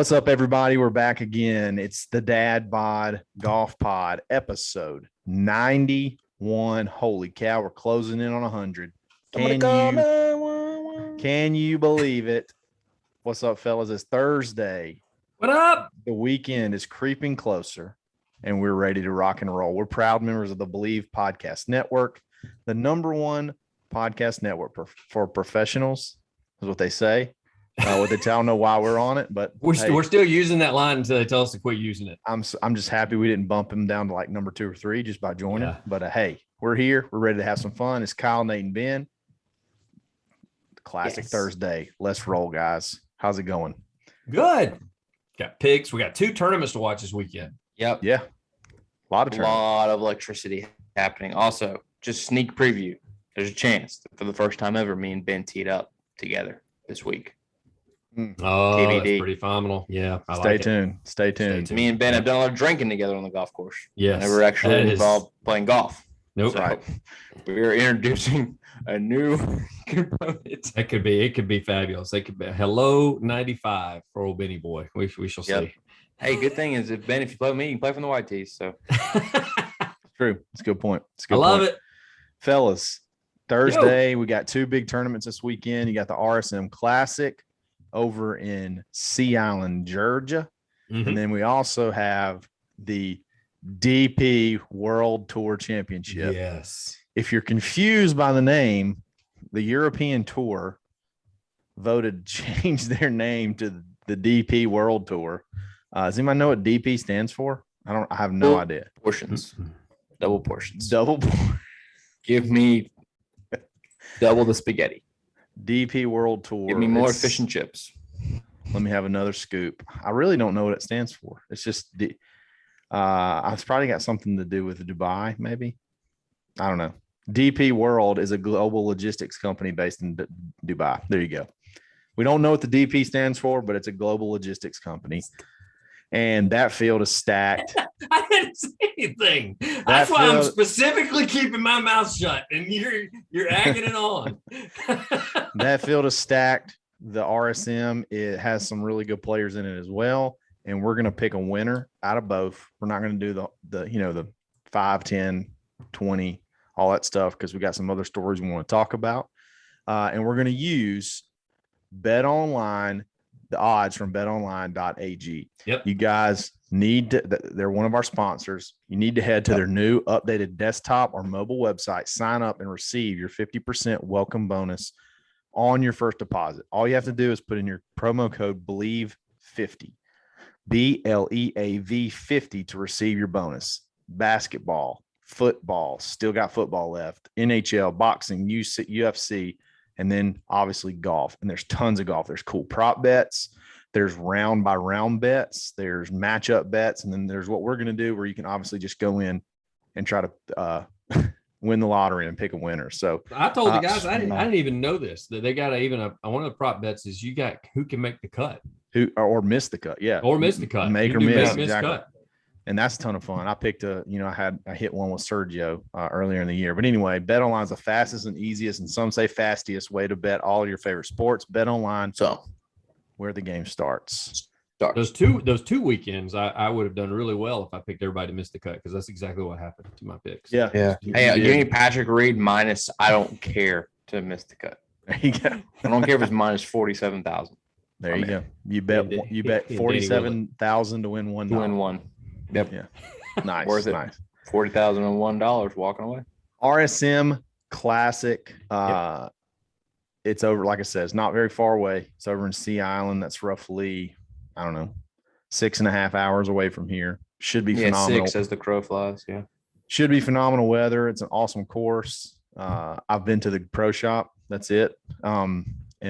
What's up, everybody? We're back again. It's the Dadbod Golf Pod, episode 91. Holy cow, we're closing in on 100. Can you believe it? What's up, fellas? It's Thursday. What up? The weekend is creeping closer, and we're ready to rock and roll. We're proud members of the Believe Podcast Network, the #1 podcast network for professionals, is what they say. What they tell, I don't know why we're on it, but we're still using that line until they tell us to quit using it. I'm just happy we didn't bump him down to like number 2 or 3 just by joining. Yeah. But hey, we're here. We're ready to have some fun. It's Kyle, Nate, and Ben. Classic Thursday. Let's roll, guys. How's it going? Good. Got picks. We got 2 tournaments to watch this weekend. Yep. Yeah. A lot of electricity happening. Also, just sneak preview. There's a chance that for the first time ever, me and Ben teed up together this week. Oh, TBD. That's pretty phenomenal. Yeah. Stay tuned. Me and Ben have done a lot of drinking together on the golf course. Yes. Never actually involved playing golf. Nope. So Right. We're introducing a new component. It could be fabulous. It could be hello 95 for old Benny boy. We shall see. Hey, good thing is if you play with me, you can play from the white tees. So True. It's a good point. I love it. Fellas, Thursday, we got 2 big tournaments this weekend. You got the RSM Classic over in Sea Island, Georgia. Mm-hmm. And then we also have the DP World Tour Championship. Yes. If you're confused by the name, the European Tour voted to change their name to the DP World Tour. Does anybody know what DP stands for? I have no idea. Portions. Double portions. Give me double the spaghetti. DP World Tour. Give me more efficient chips. Let me have another scoop. I really don't know what it stands for. It's just it's probably got something to do with Dubai, maybe. I don't know. DP World is a global logistics company based in Dubai. There you go. We don't know what the DP stands for, but it's a global logistics company. And that field is stacked. I didn't say anything. That's why I'm specifically keeping my mouth shut, and you're agging it on. That field is stacked. The RSM, it has some really good players in it as well. And we're going to pick a winner out of both. We're not going to do the 5, 10, 20, all that stuff, because we got some other stories we want to talk about. And we're going to use BetOnline, the odds from Betonline.ag. Yep. You guys need to, they're one of our sponsors. You need to head to their new updated desktop or mobile website, sign up, and receive your 50% welcome bonus on your first deposit. All you have to do is put in your promo code BLEAV50, BLEAV 50 to receive your bonus. Basketball, football, still got football left, NHL, boxing, UFC, and then obviously golf. And there's tons of golf. There's cool prop bets. There's round by round bets. There's matchup bets. And then there's what we're going to do where you can obviously just go in and try to win the lottery and pick a winner. So I told the guys, I didn't even know this, that they got one of the prop bets is you got who can make the cut. Or miss the cut. Yeah. Or miss the cut. Make or miss. Exactly. Cut. And that's a ton of fun. I picked I hit one with Sergio earlier in the year. But anyway, BetOnline is the fastest and easiest, and some say fastiest way to bet all your favorite sports. BetOnline, so where the game starts. Those two weekends, I would have done really well if I picked everybody to miss the cut, because that's exactly what happened to my picks. Yeah. Hey, give me Patrick Reed minus. I don't care to miss the cut. There you go. I don't care if it's minus 47,000. There you go. You bet 47,000 to win one. To win one. Yep. Yeah. Nice. Worth it. Nice. $40,001 walking away. RSM Classic. It's over, like I said, it's not very far away. It's over in Sea Island. That's roughly, 6.5 hours away from here. Should be phenomenal. 6 as the crow flies. Yeah. Should be phenomenal weather. It's an awesome course. I've been to the pro shop. That's it. And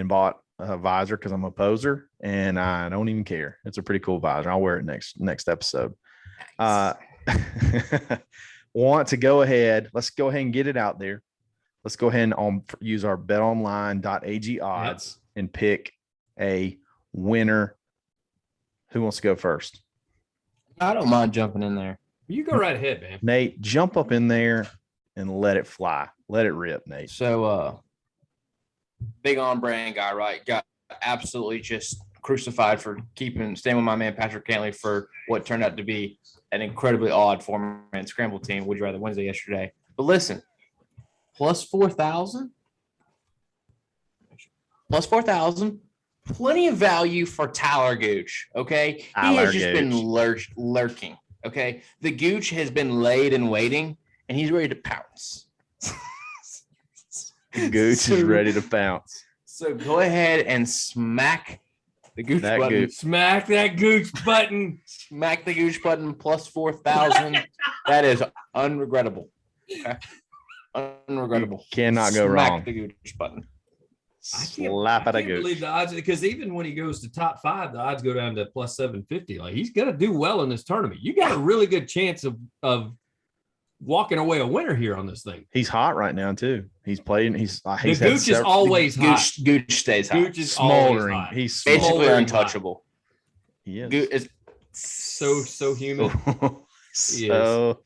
bought a visor because I'm a poser and I don't even care. It's a pretty cool visor. I'll wear it next episode. Nice. Want to go ahead. Let's go ahead and get it out there. Let's go ahead and use our betonline.ag odds and pick a winner. Who wants to go first? I don't mind jumping in there. You go right ahead, man. Nate, jump up in there and let it fly. Let it rip, Nate. So, big on brand guy, right? Got absolutely just crucified for staying with my man Patrick Cantley for what turned out to be an incredibly odd four-man scramble team. Would you rather Wednesday yesterday? But listen, plus 4,000. Plus 4,000. Plenty of value for Tyler Gooch. Okay, he has just been lurking. Okay, the Gooch has been laid and waiting, and he's ready to pounce. Gooch is ready to pounce. So go ahead and smack the Gooch button. Gooch. Smack that Gooch button. Smack the Gooch button plus 4,000. That is unregrettable. Okay. Unregrettable. You cannot go Smack wrong. the Gooch button. Slap at a Gooch. Believe the odds, because even when he goes to top 5, the odds go down to plus 750. Like, he's gonna do well in this tournament. You got a really good chance of walking away a winner here on this thing. He's hot right now too. He's playing. He's the Gooch is always hot. Gooch stays hot. Gooch is smoldering. Hot. He's basically untouchable. He is. Gooch is so human. So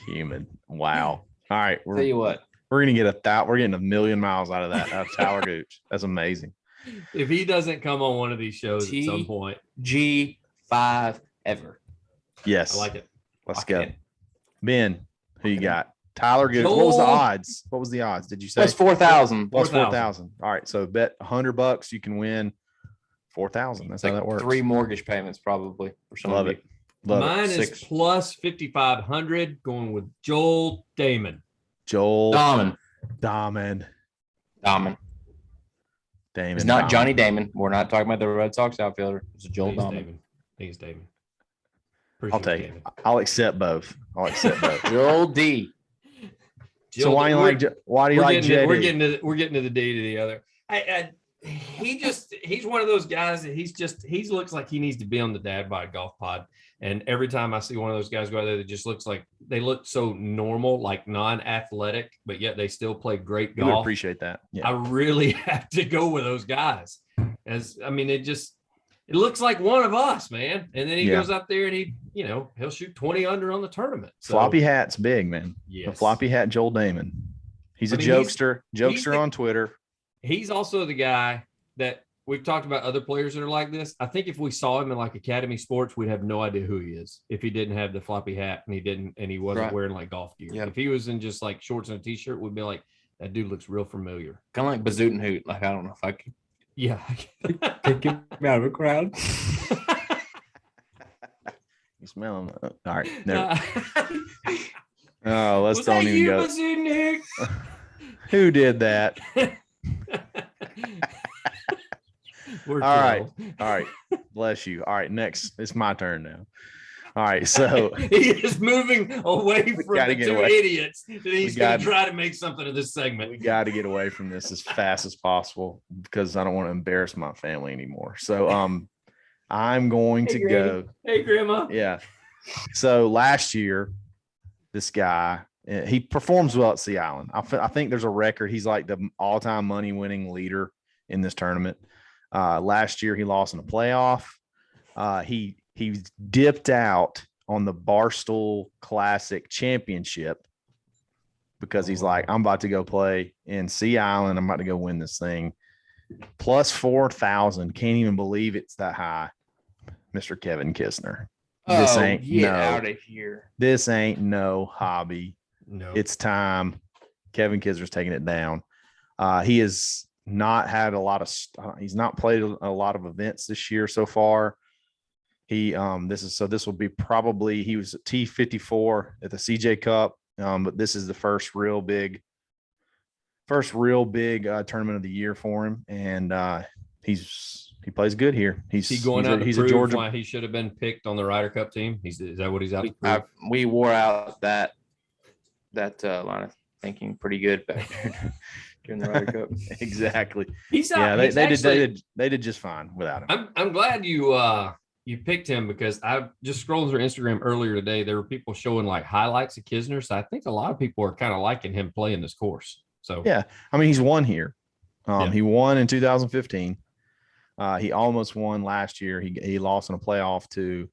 human. Wow. All right. Tell you what. We're gonna get we're getting 1,000,000 miles out of that. Out of Tyler Gooch. That's amazing. If he doesn't come on one of these shows at some point, G5 ever. Yes, I like it. Let's go. Ben, who you got? Tyler Gooch. What was the odds? What was the odds? Did you say? Plus 4,000. Plus 4,000. All right. So bet $100 you can win 4,000. That's how that works. 3 mortgage payments probably for some Love of it. you. Mine is plus 5,500 going with Joel Damon. Damon. Damon. It's not Johnny Damon. We're not talking about the Red Sox outfielder. It's Joel Damon. He's Damon. I'll take it. I'll accept both. Joel D. So why do you like JD? We're getting to the D to the other. He's one of those guys that he looks like he needs to be on the Dad Bod Golf Pod. And every time I see one of those guys go out there, it just looks like they look so normal, like non-athletic, but yet they still play great golf. I appreciate that. Yeah. I really have to go with those guys. It looks like one of us, man. And then he goes out there and he'll shoot 20 under on the tournament. So, floppy hat's big, man. Yes. The floppy hat Joel Damon. He's a jokester on Twitter. He's also the guy that we've talked about other players that are like this. I think if we saw him in like Academy Sports, we'd have no idea who he is if he didn't have the floppy hat and he wasn't wearing like golf gear. Yep. If he was in just like shorts and a t-shirt, we'd be like, that dude looks real familiar. Kind of like Bazoot and Hoot. Like, I don't know if I can. Yeah. Take him out of a crowd. You smell him. All right. Never. Let's don't even go. Bazoot and Hoot? Who did that? All right. Bless you. All right. Next, it's my turn now. All right. So he is moving away from the two idiots. He's going to try to make something of this segment. We got to get away from this as fast as possible because I don't want to embarrass my family anymore. So I'm going to go. Hey, Grandma. Yeah. So last year, this guy, he performs well at Sea Island. I think there's a record. He's like the all-time money-winning leader in this tournament. Last year, he lost in a playoff. He dipped out on the Barstool Classic Championship because he's like, I'm about to go play in Sea Island. I'm about to go win this thing. Plus 4,000. Can't even believe it's that high. Mr. Kevin Kisner. This ain't out of here. This ain't no hobby. No, it's time. Kevin Kisner's taking it down. He has not had he's not played a lot of events this year so far. This will be probably, he was at T54 at the CJ Cup, but this is the first real big tournament of the year for him, and he plays good here. He's going out to prove why he should have been picked on the Ryder Cup team. Is that what he's out to prove? We wore out that line of thinking pretty good back there during the Ryder Cup. Exactly. He's out. Yeah, they did just fine without him. I'm glad you picked him because I just scrolled through Instagram earlier today. There were people showing like highlights of Kisner. So I think a lot of people are kind of liking him playing this course. So yeah, I mean, he's won here. He won in 2015. He almost won last year. He lost in a playoff to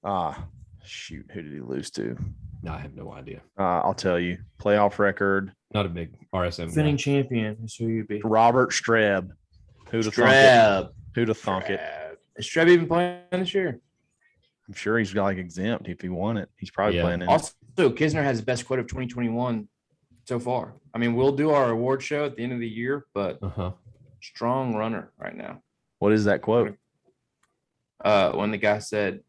who did he lose to? No, I have no idea. I'll tell you. Playoff record. Not a big RSM defending champion is who you be. Robert Streb. Who'd have thunk it? Is Trev even playing this year? I'm sure he's like exempt if he won it. He's probably playing in. Also, Kisner has the best quote of 2021 so far. I mean, we'll do our award show at the end of the year, but strong runner right now. What is that quote? When the guy said,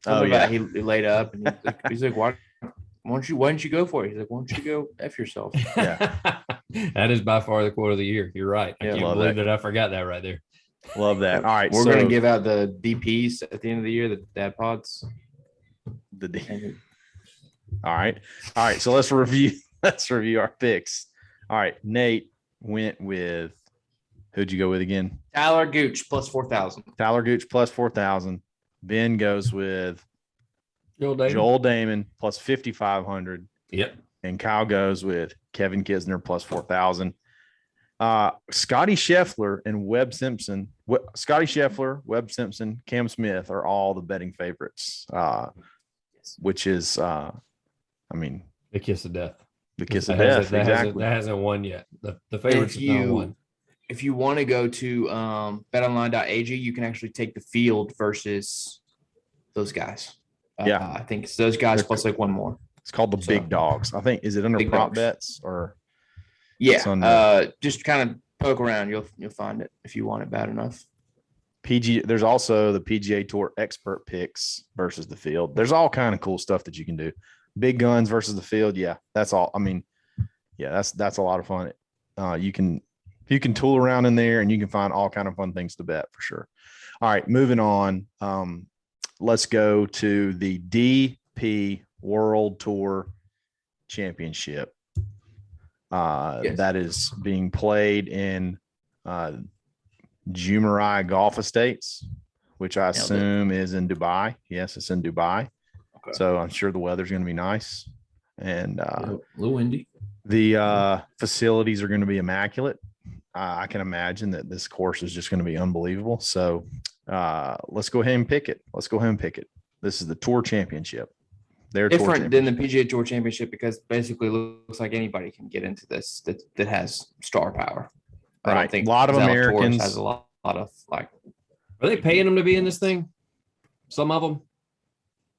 he laid up and he's like, why don't you go for it? He's like, why don't you go F yourself? Yeah. That is by far the quote of the year. You're right. I can't believe that I forgot that right there. Love that. All right. We're going to give out the DPs at the end of the year, the Dadbods. All right. So let's review our picks. All right. Nate went with, who'd you go with again? Tyler Gooch plus 4,000. Tyler Gooch plus 4,000. Ben goes with Joel Damon plus 5,500. Yep. And Kyle goes with Kevin Kisner plus 4,000. Scotty Scheffler and Webb Simpson. Scotty Scheffler, Webb Simpson, Cam Smith are all the betting favorites, which is, the kiss of death. The kiss of death. Exactly. That hasn't won yet. The favorites have not won. If you want to go to Betonline.ag, you can actually take the field versus those guys. I think it's those guys plus like one more. It's called the Big Dogs. I think, is it under prop bets or? Yeah. Just kind of poke around. You'll find it if you want it bad enough. There's also the PGA Tour expert picks versus the field. There's all kind of cool stuff that you can do. Big guns versus the field. Yeah, that's all. That's a lot of fun. You can tool around in there and you can find all kind of fun things to bet for sure. All right, moving on. Let's go to the DP World Tour Championship. That is being played in Jumeirah Golf Estates, which I assume is in Dubai. Yes, it's in Dubai. Okay. So I'm sure the weather's going to be nice and a little windy. The facilities are going to be immaculate. I can imagine that this course is just going to be unbelievable. So let's go ahead and pick it. This is the Tour Championship. They're different than the PGA Tour Championship because basically it looks like anybody can get into this that has star power. Right. I don't think a lot of Americans has a lot of like. Are they paying them to be in this thing? Some of them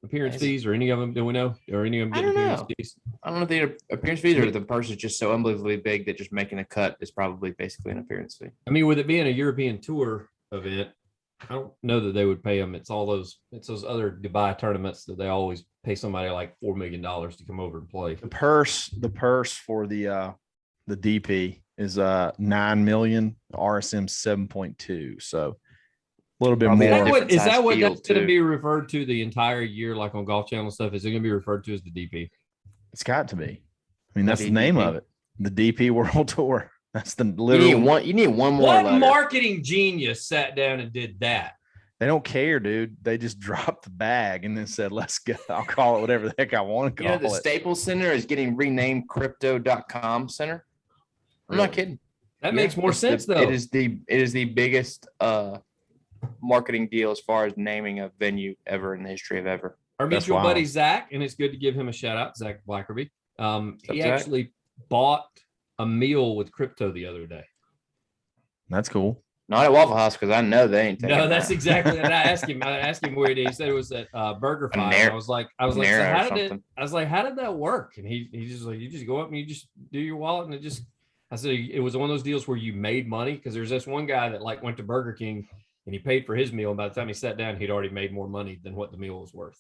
appearance fees, or any of them? Do we know? Or any of them getting appearance fees? I don't know if they appearance fees or the person's just so unbelievably big that just making a cut is probably basically an appearance fee. I mean, with it being a European Tour event, I don't know that they would pay them. It's those other Dubai tournaments that they always pay somebody like $4 million to come over and play. The purse for the DP is $9 million, RSM 7.2. So a little bit more. Is that what that's going to be referred to the entire year, like on Golf Channel stuff? Is it going to be referred to as the DP? It's got to be. I mean, that's the name of it. The DP World Tour. That's the literal. You need one more. What letter. Marketing genius sat down and did that? They don't care, dude. They just dropped the bag and then said, let's go. I'll call it whatever the heck I want to call it. The Staples Center is getting renamed Crypto.com Center. I'm not kidding. That makes more sense, though. It is the biggest marketing deal as far as naming a venue ever in the history of ever. Our mutual buddy, Zach, and it's good to give him a shout out, Zach Blackerby. He actually bought a meal with crypto the other day. That's cool. Not at Waffle House because I know they ain't taking that's exactly what I asked him. I asked him where he said it was at BurgerFi. I was like, so how did that work? And he just like, you just go up and you just do your wallet and I said it was one of those deals where you made money because there's this one guy that like went to Burger King and he paid for his meal. And by the time he sat down, he'd already made more money than what the meal was worth.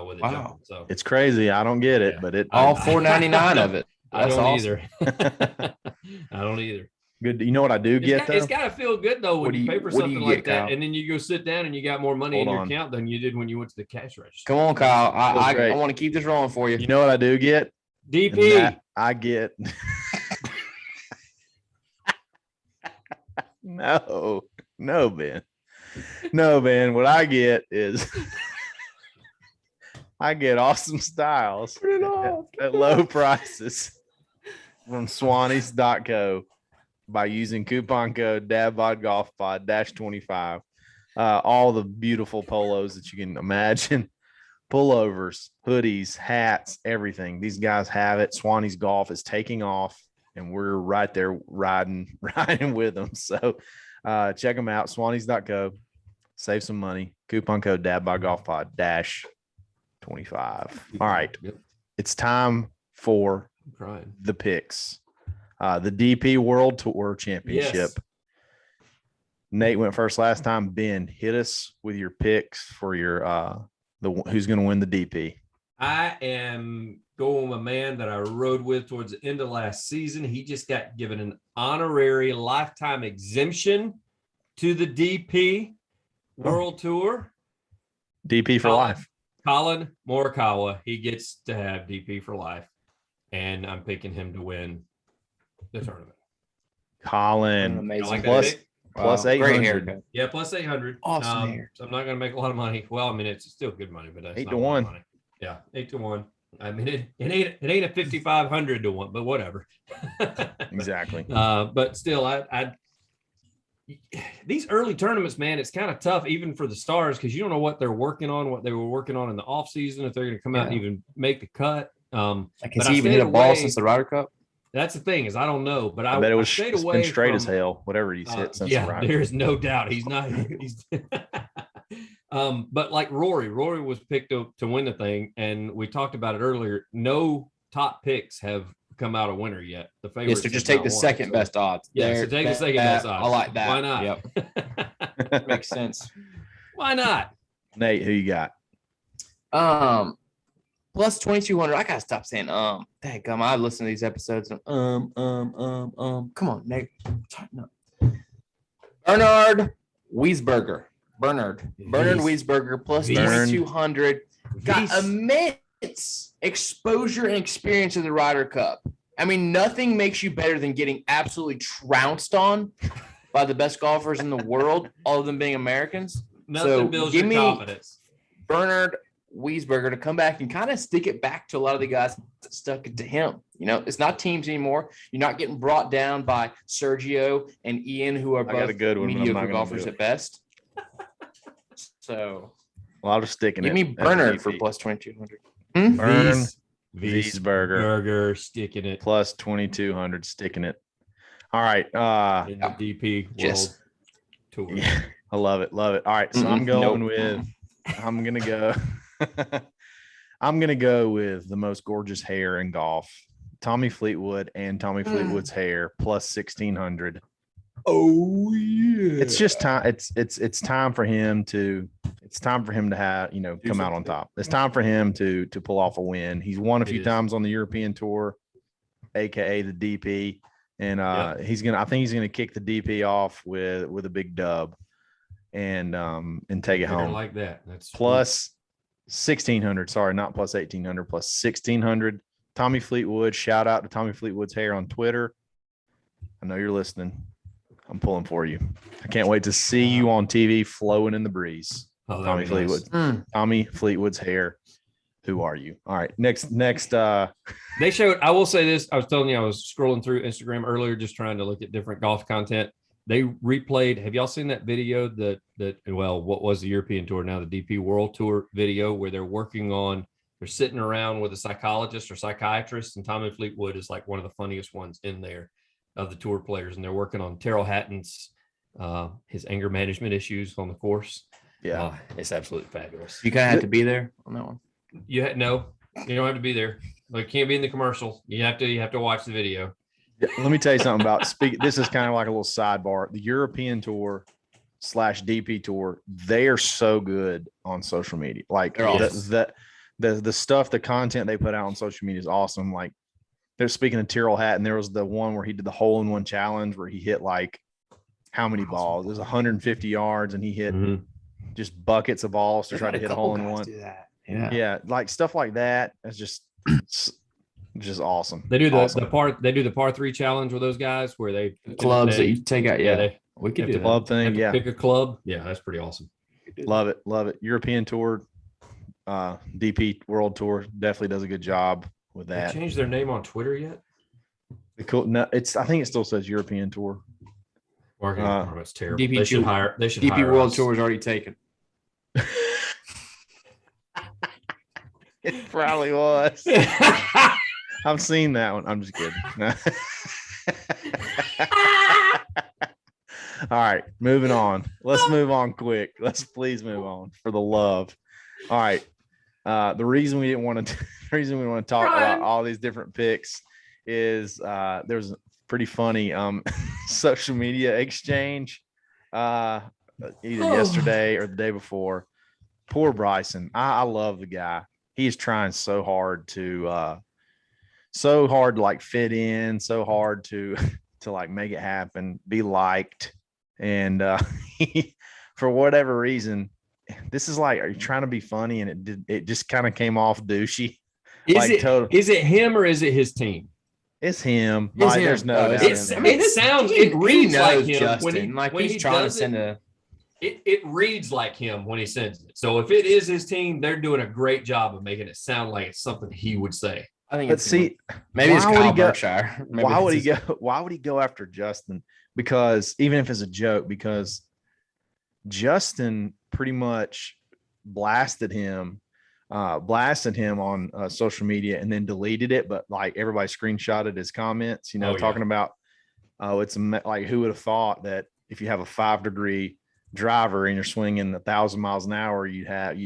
With it. Wow. So it's crazy. I don't get it, but all $4.99 of it. That's awesome. I don't either. Good. You know what I do get though? It's got to feel good though when you pay for something like that, Kyle? And then you go sit down and you got more money in your account than you did when you went to the cash register. Come on, Kyle. I want to keep this rolling for you. You know what I do get? DP. I get. No, Ben. What I get is I get awesome styles at low prices from Swannies.co by using coupon code DadbodGolfPod -25. All the beautiful polos that you can imagine, pullovers, hoodies, hats, everything. These guys have it. Swannies Golf is taking off, and we're right there riding with them. So Check them out. Swannies.co. Save some money. Coupon code DadbodGolfPod -25. All right. Yep. It's time for the picks. The DP World Tour Championship. Yes. Nate went first last time. Ben, hit us with your picks for your who's going to win the DP. I am going with a man that I rode with towards the end of last season. He just got given an honorary lifetime exemption to the DP World Tour. DP for life. Colin Morikawa. He gets to have DP for life. And I'm picking him to win the tournament. Colin. Amazing. Like plus 800. Yeah, plus 800. Awesome hair. So I'm not going to make a lot of money. Well, I mean, it's still good money, but that's 8 not to a lot of 1. money. Yeah, 8 to 1. I mean, it ain't a 5,500 to 1, but whatever. Exactly. But still, I these early tournaments, man, it's kind of tough even for the stars because you don't know what they're working on, what they were working on in the off season, if they're going to come out and even make the cut. Like, has he even hit a ball since the Ryder Cup? That's the thing is I don't know, but I bet it was stayed it's away been straight from, as hell. Whatever he's hit since the Ryder Cup. There's no doubt he's not. But like Rory was picked to win the thing, and we talked about it earlier. No top picks have come out a winner yet. The favorites. Yes, so just take the second best odds. Yeah, so take the second best odds. I like that. Why not? Yep. Makes sense. Why not? Nate, who you got? Plus 2,200. I gotta stop saying Dadgum, I listen to these episodes and come on, Nate. Tighten up. Bernard Wiesberger plus 2,200. Got immense exposure and experience of the Ryder Cup. I mean, nothing makes you better than getting absolutely trounced on by the best golfers in the world, all of them being Americans. Nothing builds your confidence. Bernard Wiesberger to come back and kind of stick it back to a lot of the guys that stuck it to him. You know, it's not teams anymore. You're not getting brought down by Sergio and Ian, who are both mediocre golfers at best. So a lot of sticking. Give me Bernard for plus 2,200. Wiesberger sticking it plus 2,200 sticking it. All right. In the DP World Tour. Yeah, I love it. All right. So I'm going I'm gonna go with the most gorgeous hair in golf, Tommy Fleetwood, and Tommy Fleetwood's hair plus 1,600. Oh yeah. It's just time. It's time for him to. It's time for him to have come out on top. It's time for him to pull off a win. He's won a few times on the European Tour, aka the DP, and I think he's gonna kick the DP off with a big dub, and take it home like that. That's plus 1,600. Sorry, not plus 1,800. Plus 1,600. Tommy Fleetwood. Shout out to Tommy Fleetwood's hair on Twitter. I know you're listening. I'm pulling for you. I can't wait to see you on TV flowing in the breeze. Tommy Fleetwood. Nice. Tommy Fleetwood's hair. Who are you? All right. Next. They showed, I will say this. I was telling you, I was scrolling through Instagram earlier, just trying to look at different golf content. They replayed. Have y'all seen that video what was the European Tour, now the DP World Tour video, where they're sitting around with a psychologist or psychiatrist, and Tommy Fleetwood is like one of the funniest ones in there of the tour players, and they're working on Terrell Hatton's his anger management issues on the course. Yeah, it's absolutely fabulous. You kind of have to be there on that one. You don't have to be there. Like, can't be in the commercial. You have to watch the video. Let me tell you something about this is kind of like a little sidebar. The European Tour / DP Tour, they are so good on social media. Like the stuff, the content they put out on social media is awesome. Like, they're speaking of Tyrrell Hatton. There was the one where he did the hole-in-one challenge where he hit like how many balls? It was 150 yards, and he hit just buckets of balls to try to hit a hole-in-one. Yeah, like stuff like that. It's just awesome. They do the par 3 challenge with those guys where they clubs that you take out. Yeah, we could do the club thing. Yeah, pick a club. Yeah, that's pretty awesome. Love it. European Tour, DP World Tour definitely does a good job with that. They changed their name on Twitter yet? Cool. No, I think it still says European Tour. It's terrible. DP they should hire. DP World Tour is already taken. It probably was. I've seen that one. I'm just kidding. right, moving on. Let's move on quick. Let's please move on for the love. All right. The reason we want to talk about all these different picks is there's a pretty funny social media exchange either yesterday or the day before. Poor Bryson. I love the guy. He's trying so hard to like fit in, so hard to like make it happen, be liked. And he, for whatever reason, this is like, are you trying to be funny? And it just kind of came off douchey. Is it him or is it his team? It's him. It's like, him. There's no doubt. It reads like him Justin. when he's trying to send a. It reads like him when he sends it. So if it is his team, they're doing a great job of making it sound like it's something he would say. I think. But see, maybe it's Kyle Berkshire. Why would he go? Why would he go after Justin? Because even if it's a joke, because Justin pretty much blasted him on social media and then deleted it. But like everybody screenshotted his comments, talking about, it's like, who would have thought that if you have a 5-degree driver and you're swinging 1,000 miles an hour, you'd have,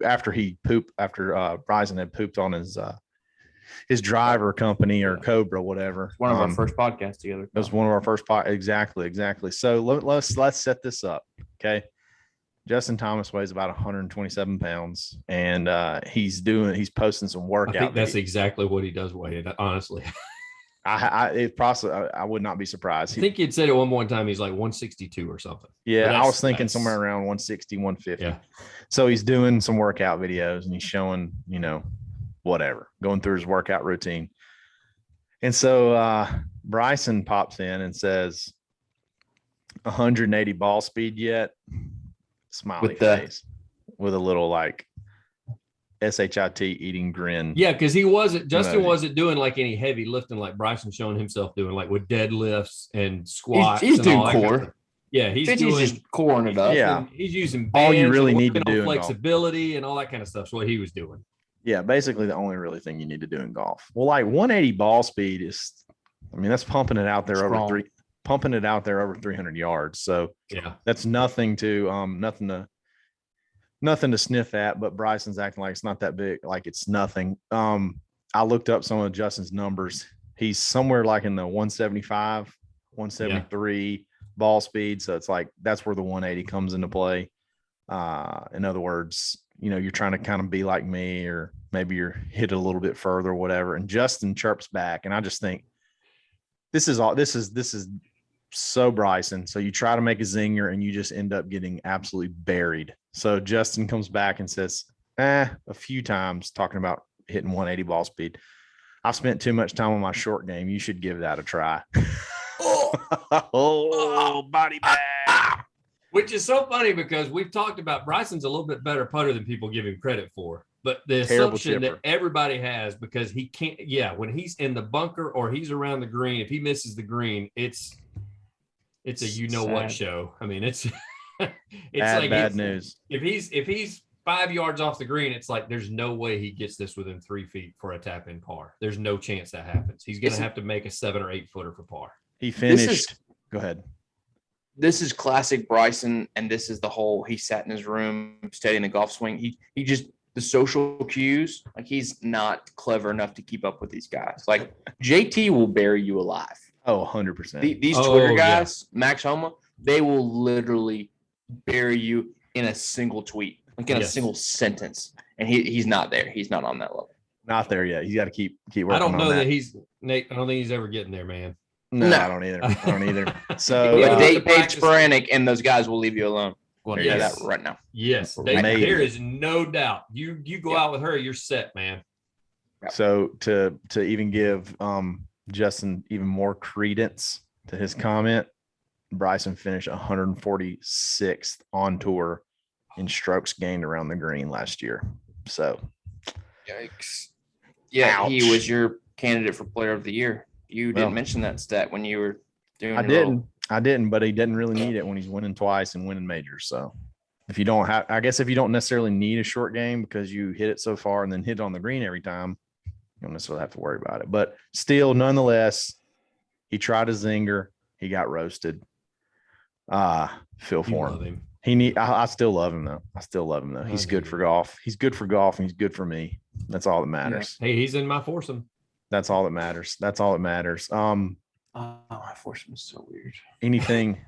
after Bryson had pooped on his driver company or Cobra, whatever. One of our first podcasts together. It was one of our first exactly. So let's set this up. Okay. Justin Thomas weighs about 127 pounds, and he's posting some workout. I think that's exactly what he does weigh, honestly. I would not be surprised. I think he'd said at one time he's like 162 or something. Yeah, I was thinking somewhere around 160, 150. Yeah. So he's doing some workout videos and he's showing, whatever, going through his workout routine. And so Bryson pops in and says, 180 ball speed yet? Smiley face with a little like SHIT eating grin. Yeah, because Justin wasn't doing like any heavy lifting like Bryson showing himself doing, like with deadlifts and squats. He's doing core. Yeah, he's just coring it up. Yeah, he's using all you really need to do flexibility and all that kind of stuff. So what he was doing. Yeah, basically the only really thing you need to do in golf. Well, like 180 ball speed is, that's pumping it out there over 300 yards. So yeah, that's nothing to sniff at, but Bryson's acting like it's not that big, like it's nothing. I looked up some of Justin's numbers. He's somewhere like in the 175, 173 ball speed. So it's like, that's where the 180 comes into play. In other words, you're trying to kind of be like me, or maybe you're hit a little bit further, whatever. And Justin chirps back. And I just think this is so Bryson. So you try to make a zinger and you just end up getting absolutely buried. So Justin comes back and says, a few times talking about hitting 180 ball speed. I've spent too much time on my short game. You should give that a try. Body bag. Which is so funny because we've talked about Bryson's a little bit better putter than people give him credit for. But the assumption that everybody has, because he can't, when he's in the bunker or he's around the green, if he misses the green, it's a what show. It's like bad news. If he's 5 yards off the green, it's like there's no way he gets this within 3 feet for a tap in par. There's no chance that happens. He's going to have to make a 7 or 8 footer for par. He finished. Go ahead. This is classic Bryson, and this is the whole, he sat in his room studying the golf swing. He just, the social cues, like he's not clever enough to keep up with these guys. Like JT will bury you alive. Oh, 100%. These Twitter guys, Max Homa, they will literally bury you in a single tweet, like in a single sentence. And he's not there. He's not on that level. Not there yet. He's got to keep working. I don't know that Nate. I don't think he's ever getting there, man. No, I don't either. So Dave Sporanic and those guys will leave you alone. Well, that right now. Yes, there is no doubt. You go out with her, you're set, man. So to even give Justin even more credence to his comment, Bryson finished 146th on tour in strokes gained around the green last year. So, yikes! Yeah, ouch. He was your candidate for Player of the Year. You didn't mention that stat when you were doing. I didn't, but he didn't really need it when he's winning twice and winning majors. So if you don't necessarily need a short game because you hit it so far and then hit it on the green every time, you don't necessarily have to worry about it. But still, nonetheless, he tried a zinger. He got roasted. Feel You for love him. him. I still love him though. He's good for golf. He's good for golf, and he's good for me. That's all that matters. Hey, he's in my foursome. That's all that matters. My foursome is so weird. Anything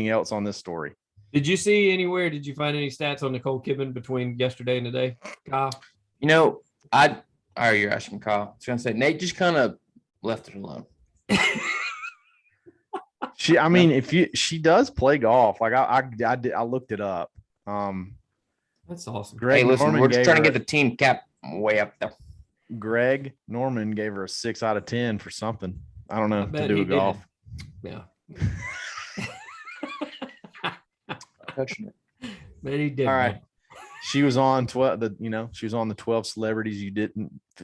else on this story? Did you see anywhere? Did you find any stats on Nicole Kidman between yesterday and today, Kyle? You're asking Kyle. I was gonna say Nate just kind of left it alone. She does play golf. Like I looked it up. That's awesome. Hey, listen, we're just trying to get the team cap way up there. Greg Norman gave her a 6 out of 10 for something. I don't know, to do with golf. Yeah. Touching it. But he did. All right. She was on 12. She was on the 12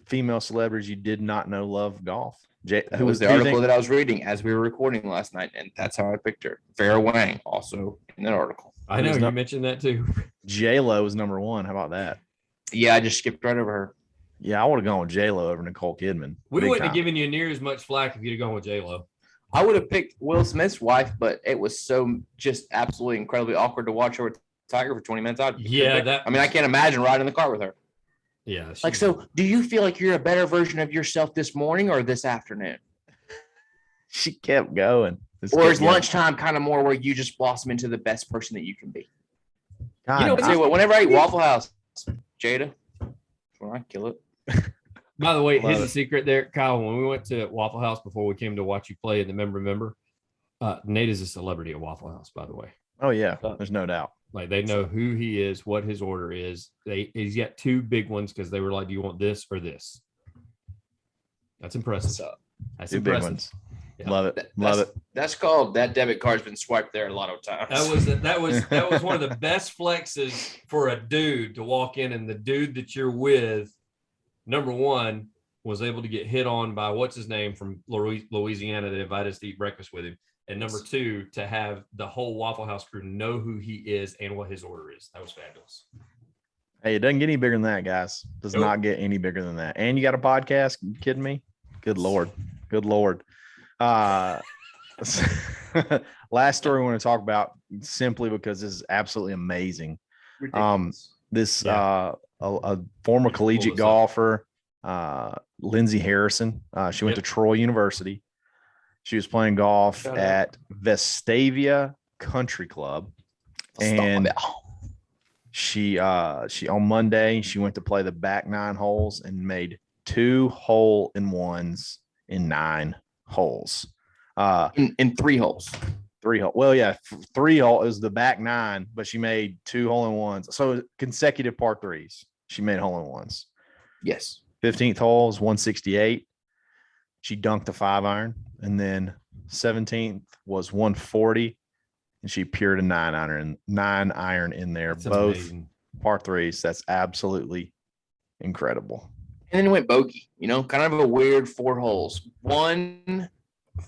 female celebrities you did not know love golf. Who was the article that I was reading as we were recording last night, and that's how I picked her. Vera Wang also in that article. I know you mentioned that too. J-Lo was number 1. How about that? Yeah, I just skipped right over her. Yeah, I would have gone with J-Lo over Nicole Kidman. We wouldn't have given you near as much flack if you'd have gone with J-Lo. I would have picked Will Smith's wife, but it was so just absolutely incredibly awkward to watch her with Tiger for 20 minutes. I can't imagine riding in the car with her. Yeah. So do you feel like you're a better version of yourself this morning or this afternoon? She kept going. Or is lunchtime kind of more where you just blossom into the best person that you can be? God, whenever I eat Waffle House, Jada, when I kill it. By the way, here's a secret there, Kyle. When we went to Waffle House before we came to watch you play in the Remember, Nate is a celebrity at Waffle House, by the way. Oh, yeah. There's no doubt. Like, they know who he is, what his order is. He's got 2 big ones because they were like, do you want this or this? That's impressive. That's 2 impressive. big ones. Yeah. Love it. That's called that debit card's been swiped there a lot of times. That was one of the best flexes for a dude to walk in, and the dude that you're with, number 1, was able to get hit on by what's his name from Louisiana that invited us to eat breakfast with him. And number 2, to have the whole Waffle House crew know who he is and what his order is. That was fabulous. Hey, it doesn't get any bigger than that, guys. Does not get any bigger than that. And you got a podcast? You kidding me? Good Lord. Last story we want to talk about, simply because this is absolutely amazing. Ridiculous. A former collegiate golfer, Lindsay Harrison. She went to Troy University. She was playing golf at Vestavia Country Club, and she on Monday she went to play the back 9 holes and made 2 hole-in-ones in 9 holes. In 3 holes. 3 hole. Well, yeah, 3 hole is the back 9, but she made 2 hole-in-ones. So consecutive par 3s. She made hole-in-ones. Yes. 15th hole is 168. She dunked a 5-iron, and then 17th was 140, and she pured a 9-iron in there. That's both amazing. par 3s. That's absolutely incredible. And then it went bogey, kind of a weird 4 holes. 1,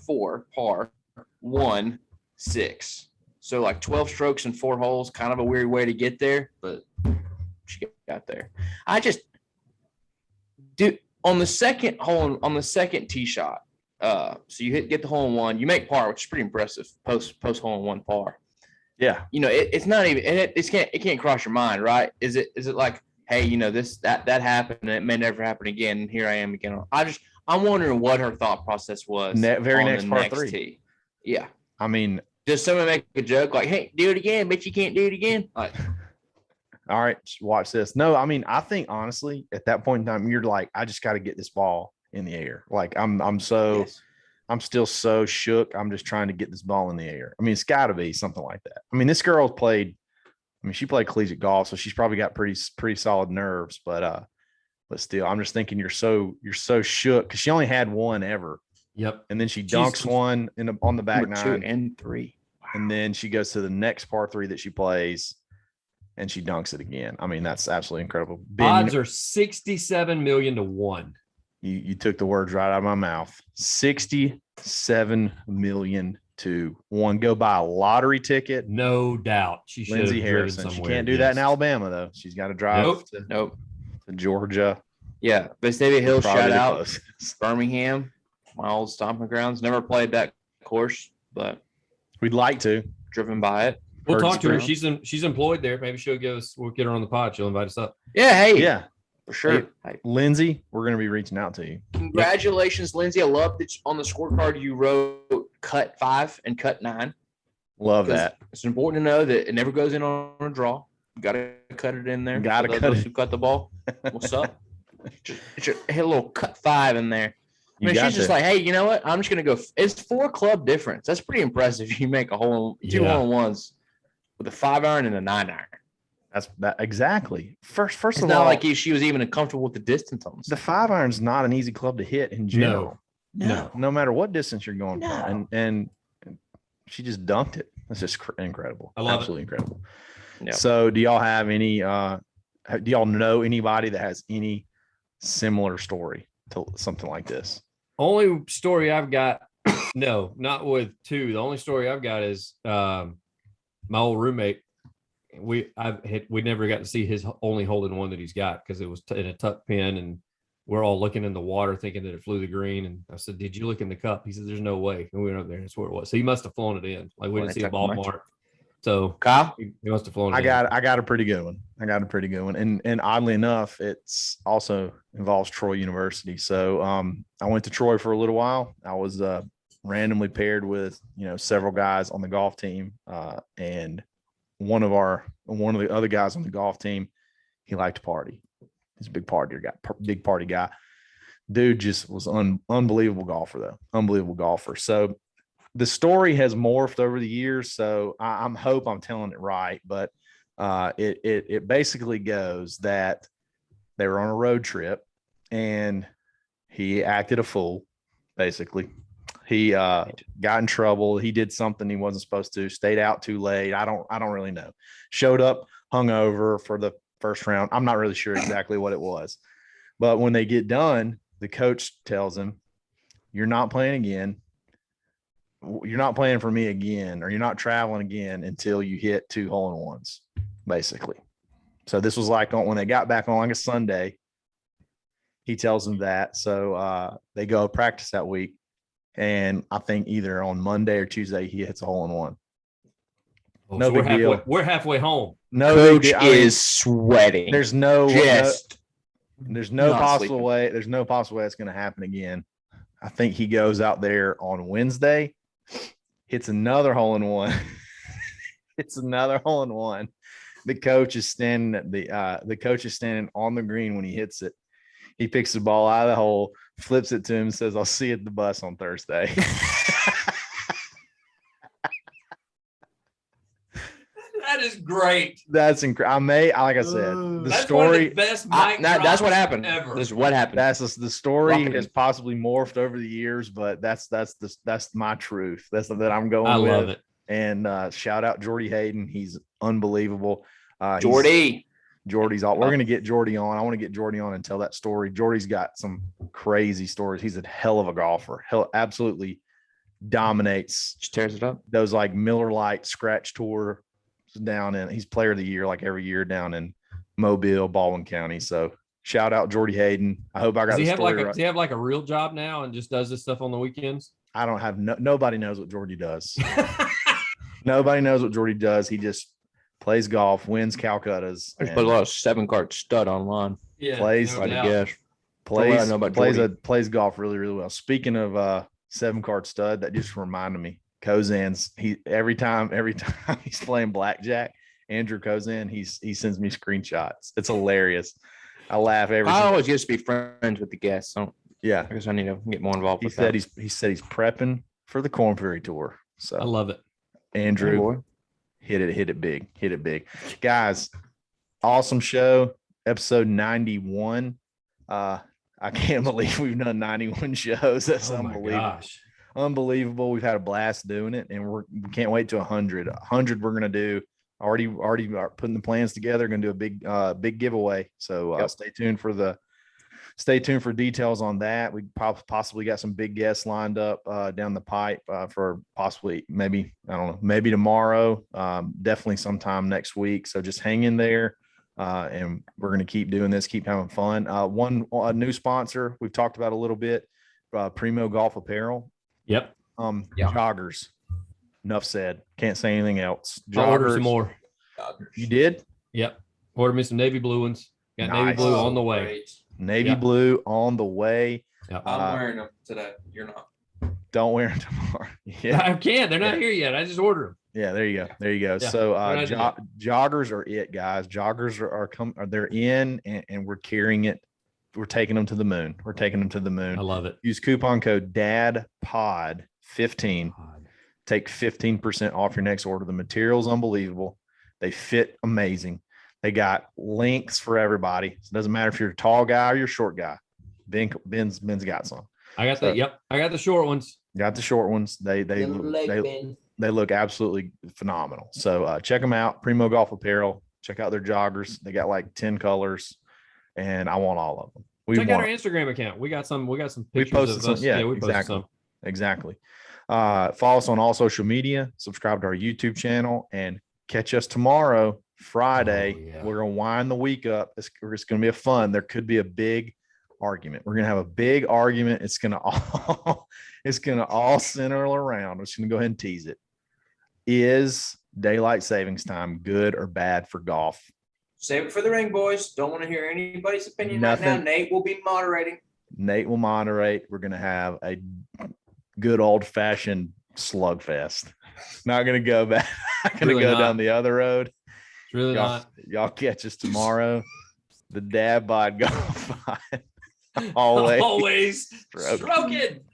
4 par, 1, 6. So like 12 strokes and 4 holes, kind of a weird way to get there, but she got there. On the second hole, on the second tee shot, so you get the hole in one, you make par, which is pretty impressive. Post hole in one par. Yeah, it's not even, and it can't cross your mind, right? Is it like, hey, that happened, and it may never happen again, and here I am again. I'm wondering what her thought process was. Very next par 3. Tee. Yeah, I mean, does someone make a joke like, hey, do it again, but you can't do it again? Like, all right, watch this. No, I mean, I think honestly, at that point in time, you're like, I just got to get this ball in the air. Like I'm still so shook. I'm just trying to get this ball in the air. I mean, it's got to be something like that. I mean, this girl she played collegiate golf, so she's probably got pretty solid nerves. But still, I'm just thinking you're so shook because she only had one ever. Yep. And then she dunks one on the back 9 2 and 3, and then she goes to the next par 3 that she plays, and she dunks it again. I mean, that's absolutely incredible. Ben, odds are 67 million to 1. You took the words right out of my mouth. 67 million to 1. Go buy a lottery ticket. No doubt. She should Lindsay have Harrison. She can't do that in Alabama though. She's got to drive to Georgia. Yeah, Vestavia Hills, shout out. Birmingham, my old stomping grounds. Never played that course, but We'd like to. Driven by it. We'll Heard talk to her. Spring. She's employed there. Maybe we'll get her on the pod. She'll invite us up. Yeah, hey. Yeah, For sure. Hey. Lindsay, we're going to be reaching out to you. Congratulations, Lindsay. I love that on the scorecard you wrote cut 5 and cut 9. Love that. It's important to know that it never goes in on a draw. You got to cut it in there. Got to cut it. Who cut the ball? What's up? Hit a little cut 5 in there. I mean, she's just like, hey, you know what? I'm just going to go. It's 4 club difference. That's pretty impressive. You make a two hole-in-ones with a 5-iron and a 9-iron. That's that exactly. First It's of not all, like she was even comfortable with the distance on this. the 5-iron's not an easy club to hit in general. No matter what distance you're going from. And she just dunked it. That's just incredible. I love Absolutely incredible. Yep. So do y'all have any do y'all know anybody that has any similar story to something like this? Only story I've got, no, not with 2. The only story I've got is my old roommate. We never got to see his only hole-in-one that he's got because it was in a tuck pin, and we're all looking in the water thinking that it flew the green. And I said, "Did you look in the cup?" He said, "There's no way." And we went up there, and that's where it was. So he must have flown it in. Like we didn't see a ball mark. So Kyle, he must have flown it I in. got a pretty good one. And oddly enough, it's also involves Troy University. So I went to Troy for a little while. I was randomly paired with several guys on the golf team, and one of the other guys on the golf team, he liked to party. He's a big party guy. Dude just was unbelievable golfer though. Unbelievable golfer. So the story has morphed over the years. So I hope I'm telling it right, but it basically goes that they were on a road trip and he acted a fool. Basically, he got in trouble. He did something he wasn't supposed to. Stayed out too late. I don't really know. Showed up hungover for the first round. I'm not really sure exactly what it was, but when they get done, the coach tells him, "You're not playing again. You're not playing for me again, or you're not traveling again until you hit 2 hole-in-ones." Basically. So this was like when they got back on like a Sunday. He tells them that. So they go practice that week. And I think either on Monday or Tuesday, he hits a hole-in-one. Oh, no, so big deal. We're halfway home. No, Coach is sweating. There's no possible way. There's no possible way it's going to happen again. I think he goes out there on Wednesday, hits another hole-in-one. The coach is standing on the green when he hits it. He picks the ball out of the hole, flips it to him, and says, "I'll see you at the bus on Thursday." That is great. That's incredible. Like I said, the story. One of the best that's what happened. Ever. This is what happened. The story has possibly morphed over the years, but that's my truth. That's that I'm going. I love it. And shout out Jordy Hayden. He's unbelievable. Jordy's all. We're gonna get Jordy on. I want to get Jordy on and tell that story. Jordy's got some crazy stories. He's a hell of a golfer. Absolutely dominates. Just tears it up. Those like Miller Lite scratch tour down in. He's player of the year like every year down in Mobile, Baldwin County. So shout out Jordy Hayden. I hope I got the story right. Does he have like a real job now and just does this stuff on the weekends? I don't have nobody knows what Jordy does. Nobody knows what Jordy does. He just plays golf, wins Calcuttas. I just put a lot of 7-card stud online. Yeah, plays golf really, really well. Speaking of 7-card stud, that just reminded me. Kozan's every time he's playing blackjack, Andrew Kozan, he sends me screenshots. It's hilarious. I laugh every time. I always used to be friends with the guests. So yeah, I guess I need to get more involved. He said he's prepping for the Corn Ferry Tour. So I love it. Andrew, hit it big. Guys, awesome show. Episode 91. I can't believe we've done 91 shows. That's unbelievable. Gosh. Unbelievable. We've had a blast doing it, and we can't wait to 100. 100 we're going to do. Already are putting the plans together. Going to do a big giveaway. So stay tuned for details on that. We possibly got some big guests lined up down the pipe for possibly maybe tomorrow, definitely sometime next week. So just hang in there, and we're going to keep doing this, keep having fun. A new sponsor we've talked about a little bit, Primo Golf Apparel. Yep. Joggers. Enough said. Can't say anything else. I'll order Joggers. some more. You did? Yep. Order me some navy blue ones. Got navy Nice. blue on the way. Great. Navy Yep. blue on the way. Yep. I'm wearing them today. You're not. Don't wear them tomorrow. Yeah. I can't. They're not here yet. I just ordered them. Yeah, there you go. There you go. Yeah, So they're not joggers are it, guys. Joggers are they're in and we're carrying it. We're taking them to the moon. We're taking them to the moon. I love it. Use coupon code DADPOD15. Take 15% off your next order. The material's unbelievable. They fit amazing. They got lengths for everybody. It doesn't matter if you're a tall guy or you're a short guy. Ben's got some. I got that. Yep. I got the short ones. Got the short ones. They look absolutely phenomenal. So check them out. Primo Golf Apparel. Check out their joggers. They got like 10 colors, and I want all of them. Check out our Instagram account. We got some pictures we posted of some. us. Yeah, we posted exactly. some. Exactly. Follow us on all social media. Subscribe to our YouTube channel, and catch us tomorrow, Friday. Oh, yeah. We're gonna wind the week up. It's gonna be a fun. There could be a big argument. We're gonna have a big argument. It's gonna all center around. I'm just gonna go ahead and tease it. Is daylight savings time good or bad for golf? Save it for the ring, boys. Don't want to hear anybody's opinion right Nothing. now. Nate will be moderating. Nate will moderate. We're gonna have a good old fashioned slugfest. Not gonna go back. Not gonna Really go not. down the other road. It's really not. Y'all catch us tomorrow. The Dadbod Golf. Always Always stroke. stroke it.